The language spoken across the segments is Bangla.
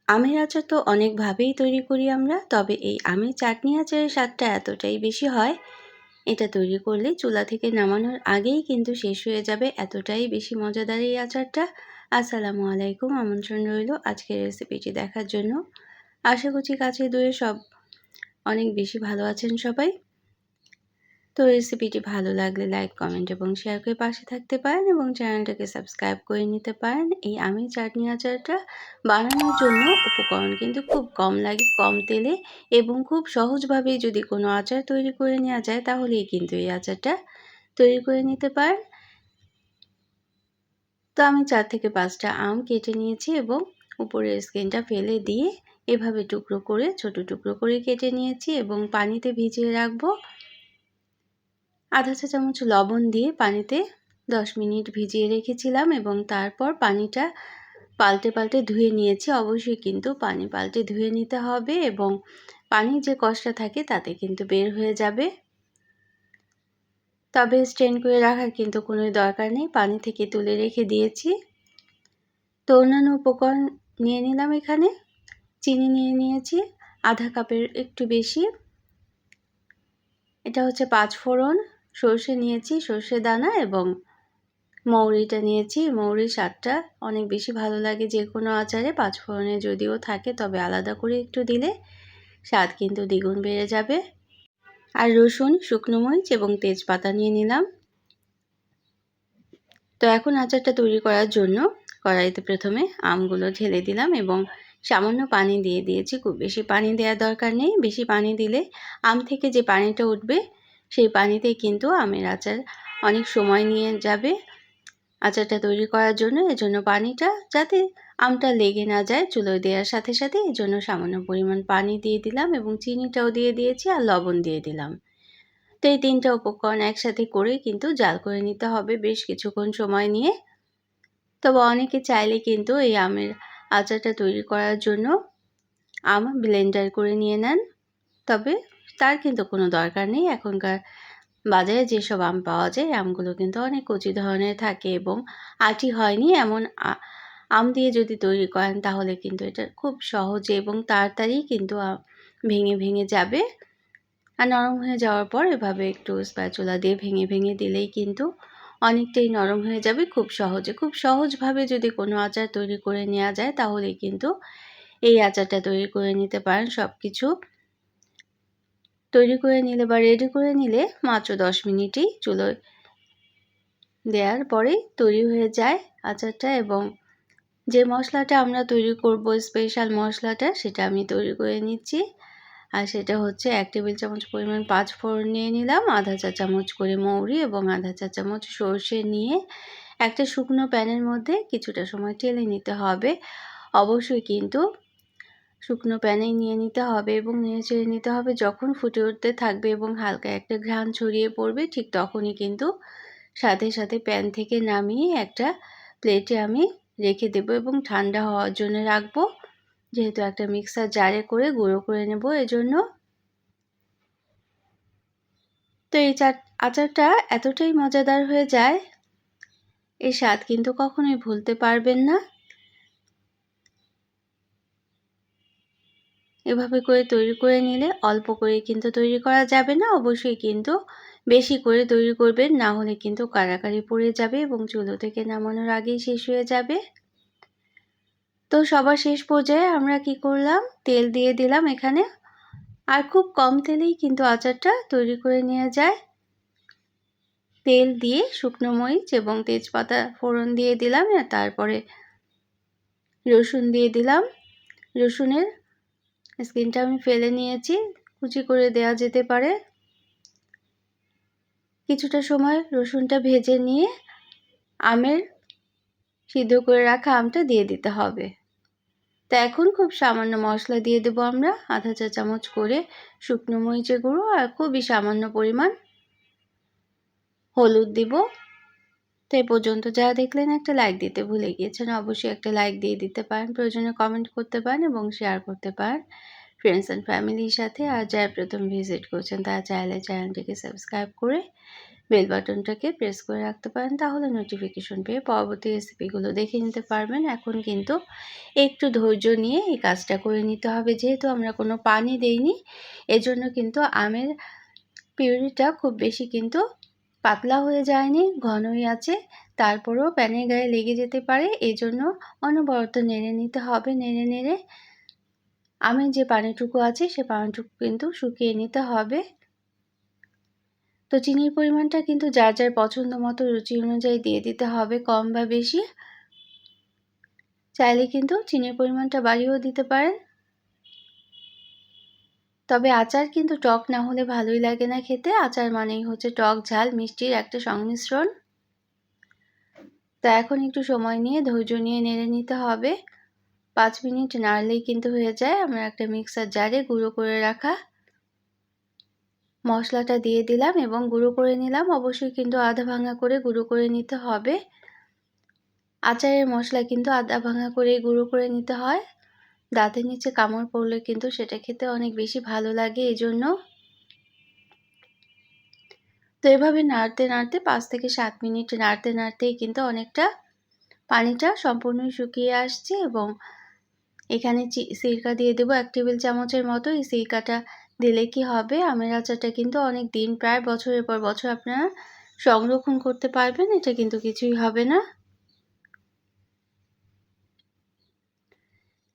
আমের আচার তো অনেকভাবেই তৈরি করি আমরা, তবে এই আমের চাটনি আচারের স্বাদটা এতটাই বেশি হয়, এটা তৈরি করলে চুলা থেকে নামানোর আগেই কিন্তু শেষ হয়ে যাবে, এতটাই বেশি মজাদার এই আচারটা। আসসালামু আলাইকুম, আমন্ত্রণ রইল আজকের রেসিপিটি দেখার জন্য। আশা করছি কাছে দূরে সব অনেক বেশি ভালো আছেন সবাই। তো রেসিপিটি ভালো লাগলে লাইক, কমেন্ট এবং শেয়ার করে পাশে থাকতে পারেন এবং চ্যানেলটাকে সাবস্ক্রাইব করে নিতে পারেন। এই আমের চাটনি আচারটা বানানোর জন্য উপকরণ কিন্তু খুব কম লাগে, কম তেলে এবং খুব সহজভাবে যদি কোনো আচার তৈরি করে নেওয়া যায় তাহলেই কিন্তু এই আচারটা তৈরি করে নিতে পারেন। তো আমি 4 থেকে 5টা আম কেটে নিয়েছি এবং উপরের স্কিনটা ফেলে দিয়ে এভাবে টুকরো করে ছোট টুকরো করে কেটে নিয়েছি এবং পানিতে ভিজিয়ে রাখবো। আধা চা চামচ লবণ দিয়ে পানিতে 10 মিনিট ভিজিয়ে রেখেছিলাম এবং তারপর পানিটা পাল্টে পাল্টে ধুয়ে নিয়েছি। অবশ্যই কিন্তু পানি পাল্টে ধুয়ে নিতে হবে এবং পানির যে কষটা থাকে তাতে কিন্তু বের হয়ে যাবে। তবে স্ট্রেন করে রাখার কিন্তু কোনো দরকার নেই, পানি থেকে তুলে রেখে দিয়েছি। তো অন্যান্য উপকরণ নিয়ে নিলাম, এখানে চিনি নিয়ে নিয়েছি আধা কাপের একটু বেশি, এটা হচ্ছে 5 ফোড়ন, সর্ষে নিয়েছি, সর্ষে দানা এবং মৌরিটা নিয়েছি। মৌরির স্বাদটা অনেক বেশি ভালো লাগে যে কোনো আচারে, 5 ফোড়নে যদিও থাকে তবে আলাদা করে একটু দিলে স্বাদ কিন্তু দ্বিগুণ বেড়ে যাবে। আর রসুন, শুকনো মরিচ এবং তেজপাতা নিয়ে নিলাম। তো এখন আচারটা তৈরি করার জন্য কড়াইতে প্রথমে আমগুলো ঢেলে দিলাম এবং সামান্য পানি দিয়ে দিয়েছি। খুব বেশি পানি দেওয়ার দরকার নেই, বেশি পানি দিলে আম থেকে যে পানিটা উঠবে সেই পানিতেই কিন্তু আমের আচার অনেক সময় নিয়ে যাবে আচারটা তৈরি করার জন্য। এজন্য পানিটা যাতে আমটা লেগে না যায় চুলোয় দেওয়ার সাথে সাথে, এজন্য সামান্য পরিমাণ পানি দিয়ে দিলাম এবং চিনিটাও দিয়ে দিয়েছি আর লবণ দিয়ে দিলাম। তো এই 3টা উপকরণ একসাথে করে কিন্তু জাল করে নিতে হবে বেশ কিছুক্ষণ সময় নিয়ে। তবে অনেকে চাইলে কিন্তু এই আমের আচারটা তৈরি করার জন্য আম ব্লেন্ডার করে নিয়ে নেন, তবে তার কিন্তু কোনো দরকার নেই। এখনকার বাজারে যেসব আম পাওয়া যায় আমগুলো কিন্তু অনেক কচি ধরনের থাকে এবং আঁটি হয়নি এমন আম দিয়ে যদি তৈরি করেন তাহলে কিন্তু এটা খুব সহজে এবং তাড়াতাড়ি কিন্তু ভেঙে ভেঙে যাবে। আর নরম হয়ে যাওয়ার পর এভাবে একটু স্প্যাচুলা দিয়ে ভেঙে ভেঙে দিলেই কিন্তু অনেকটাই নরম হয়ে যাবে খুব সহজে। খুব সহজভাবে যদি কোনো আচার তৈরি করে নেওয়া যায় তাহলে কিন্তু এই আচারটা তৈরি করে নিতে পারেন। সব কিছু তৈরি করে নিলে বা রেডি করে নিলে মাত্র 10 মিনিটেই চুলোয় দেওয়ার পরেই তৈরি হয়ে যায় আচারটা। এবং যে মশলাটা আমরা তৈরি করব স্পেশাল মশলাটা সেটা আমি তৈরি করে নিচ্ছি। আর সেটা হচ্ছে 1 টেবিল চামচ পরিমাণ 5 ফোড়ন নিয়ে নিলাম, আধা চা চামচ করে মৌরি এবং আধা চা চামচ সর্ষে নিয়ে একটা শুকনো প্যানের মধ্যে কিছুটা সময় টেলে নিতে হবে। অবশ্যই কিন্তু শুকনো প্যানেই নিয়ে নিতে হবে এবং নেড়েচেড়ে নিতে হবে। যখন ফুটে উঠতে থাকবে এবং হালকা একটা ঘ্রাণ ছড়িয়ে পড়বে ঠিক তখনই কিন্তু সাথে সাথে প্যান থেকে নামিয়ে একটা প্লেটে আমি রেখে দেবো এবং ঠান্ডা হওয়ার জন্য রাখবো, যেহেতু একটা মিক্সার জারে করে গুঁড়ো করে নেব এজন্য। তো এই আচারটা এতটাই মজাদার হয়ে যায়, এর স্বাদ কিন্তু কখনোই ভুলতে পারবেন না। এভাবে করে তৈরি করে নিলে অল্প করে কিন্তু তৈরি করা যাবে না, অবশ্যই কিন্তু বেশি করে তৈরি করবেন, না হলে কিন্তু কাড়াকাড়ি পড়ে যাবে এবং চুলো থেকে নামানোর আগেই শেষ হয়ে যাবে। তো সবার শেষ পর্যায়ে আমরা কি করলাম, তেল দিয়ে দিলাম এখানে। আর খুব কম তেলেই কিন্তু আচারটা তৈরি করে নেওয়া যায়। তেল দিয়ে শুকনো মরিচ এবং তেজপাতা ফোড়ন দিয়ে দিলাম, আর তারপরে রসুন দিয়ে দিলাম। রসুনের স্কিনটা আমি ফেলে নিয়েছি, কুচি করে দেওয়া যেতে পারে। কিছুটা সময় রসুনটা ভেজে নিয়ে আমের সিদ্ধ করে রাখা আমটা দিয়ে দিতে হবে। তো এখন খুব সামান্য মশলা দিয়ে দেবো আমরা, আধা চা চামচ করে শুকনো মরিচের গুঁড়ো আর খুবই সামান্য পরিমাণ হলুদ দিব। তো এই পর্যন্ত যারা দেখলেন একটা লাইক দিতে ভুলে গিয়েছেন, অবশ্যই একটা লাইক দিয়ে দিতে পারেন, প্রয়োজনে কমেন্ট করতে পারেন এবং শেয়ার করতে পারেন ফ্রেন্ডস অ্যান্ড ফ্যামিলির সাথে। আর যারা প্রথম ভিজিট করছেন তারা চাইলে চ্যানেলটিকে সাবস্ক্রাইব করে বেল বাটনটাকে প্রেস করে রাখতে পারেন, তাহলে নোটিফিকেশন পেয়ে পরবর্তী রেসিপিগুলো দেখে নিতে পারবেন। এখন কিন্তু একটু ধৈর্য নিয়ে এই কাজটা করে নিতে হবে। যেহেতু আমরা কোনো পানি দেইনি, এজন্য কিন্তু আমের পিউরিটা খুব বেশি কিন্তু পাতলা হয়ে যায়নি, ঘনই আছে। তারপরেও প্যানের গায়ে লেগে যেতে পারে, এজন্য অনবরত নেড়ে নিতে হবে। নেড়ে নেড়ে আমের যে পানিটুকু আছে সে পানিটুকু কিন্তু শুকিয়ে নিতে হবে। তো চিনির পরিমাণটা কিন্তু যার যার পছন্দ মতো রুচি অনুযায়ী দিয়ে দিতে হবে, কম বা বেশি। চাইলে কিন্তু চিনির পরিমাণটা বাড়িয়েও দিতে পারেন। তবে আচার কিন্তু টক না হলে ভালোই লাগে না খেতে। আচার মানেই হচ্ছে টক ঝাল মিষ্টির একটা সংমিশ্রণ। তো এখন একটু সময় নিয়ে ধৈর্য নিয়ে নেড়ে নিতে হবে। 5 মিনিট নাড়লেই কিন্তু হয়ে যায়। আমরা একটা মিক্সার জারে গুঁড়ো করে রাখা মশলাটা দিয়ে দিলাম এবং গুঁড়ো করে নিলাম। অবশ্যই কিন্তু আধা ভাঙা করে গুঁড়ো করে নিতে হবে। আচারের মশলা কিন্তু আধা ভাঙা করে গুঁড়ো করে নিতে হয়। দাঁতের নিচে কামড় পড়লে কিন্তু সেটা খেতে অনেক বেশি ভালো লাগে, এজন্য। তো এভাবে নাড়তে নাড়তে 5 থেকে 7 মিনিট নাড়তে নাড়তেই কিন্তু অনেকটা পানিটা সম্পূর্ণ শুকিয়ে আসছে এবং এখানে সিরকা দিয়ে দেবো 1 টেবিল চামচের মতো। এই সিরকাটা দিলে কি হবে, আমের আচারটা কিন্তু অনেক দিন, প্রায় বছরের পর বছর আপনারা সংরক্ষণ করতে পারবেন। এটা কিন্তু কিছুই হবে না।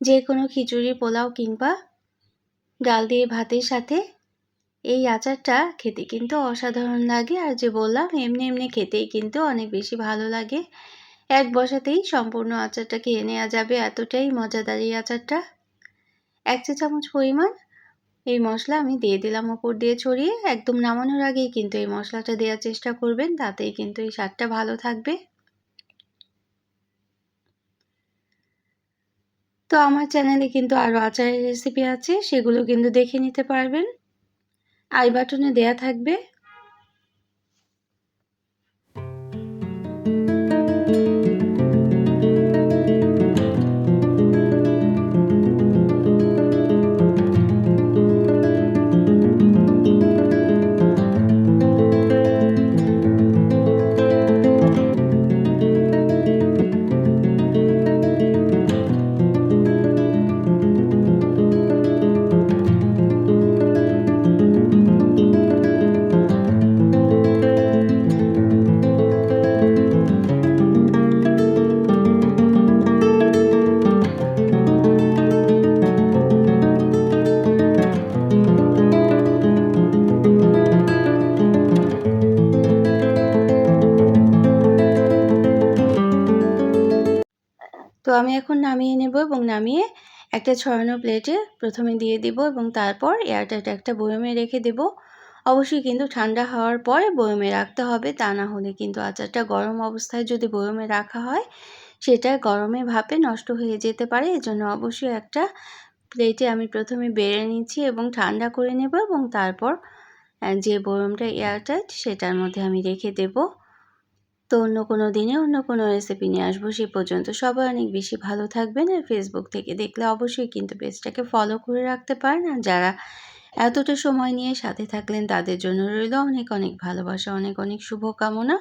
যে কোনো খিচুড়ি, পোলাও কিংবা ডাল দিয়ে ভাতের সাথে এই আচারটা খেতে কিন্তু অসাধারণ লাগে। আর যে বললাম, এমনি এমনি খেতেই কিন্তু অনেক বেশি ভালো লাগে। এক বসাতেই সম্পূর্ণ আচারটা খেয়ে নেওয়া যাবে, এতটাই মজাদার এই আচারটা। 1 চা চামচ পরিমাণ এই মশলা আমি দিয়ে দিলাম উপর দিয়ে ছড়িয়ে। একদম নামানোর আগেই কিন্তু এই মশলাটা দেওয়ার চেষ্টা করবেন, তাতেই কিন্তু এই স্বাদটা ভালো থাকবে। তো আমার চ্যানেলে কিন্তু আরও আচারের রেসিপি আছে, সেগুলো কিন্তু দেখে নিতে পারবেন, আই বাটনে দেয়া থাকবে। তো আমি এখন নামিয়ে নেব এবং নামিয়ে একটা ছড়ানো প্লেটে প্রথমে দিয়ে দিব এবং তারপর এয়ারটাইট একটা বয়মে রেখে দেব। অবশ্যই কিন্তু ঠান্ডা হওয়ার পরে বয়মে রাখতে হবে, তা না হলে কিন্তু আচারটা গরম অবস্থায় যদি বয়মে রাখা হয় সেটা গরমে ভাপে নষ্ট হয়ে যেতে পারে। এজন্য অবশ্যই একটা প্লেটে আমি প্রথমে বেড়ে নিচ্ছি এবং ঠান্ডা করে নেব এবং তারপর যে বয়মটা এয়ারটাইট সেটার মধ্যে আমি রেখে দেব। তো অন্য কোনো দিনে অন্য কোনো রেসিপি নিয়ে আসবো। সে পর্যন্ত সবাই অনেক বেশি ভালো থাকবেন। আর ফেসবুক থেকে দেখলে অবশ্যই কিন্তু পেজটাকে ফলো করে রাখতে পারেন। আর যারা এতটা সময় নিয়ে সাথে থাকলেন তাদের জন্য রইল অনেক অনেক ভালোবাসা, অনেক অনেক শুভকামনা।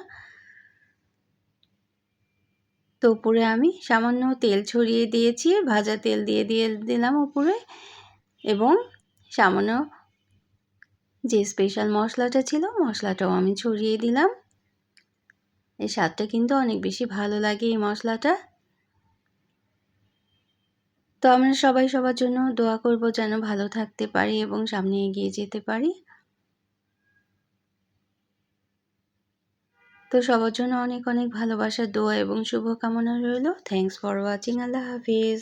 তো উপরে আমি সামান্য তেল ছড়িয়ে দিয়েছি, ভাজা তেল দিয়ে দিলাম উপরে, এবং সামান্য যে স্পেশাল মশলাটা ছিল মশলাটাও আমি ছড়িয়ে দিলাম। এই স্বাদটা কিন্তু অনেক বেশি ভালো লাগে এই মশলাটা। তো আমরা সবাই সবার জন্য দোয়া করব যেন ভালো থাকতে পারি এবং সামনে এগিয়ে যেতে পারি। তো সবার জন্য অনেক অনেক ভালোবাসা, দোয়া এবং শুভকামনা রইল। Thanks for watching. Allah Hafiz.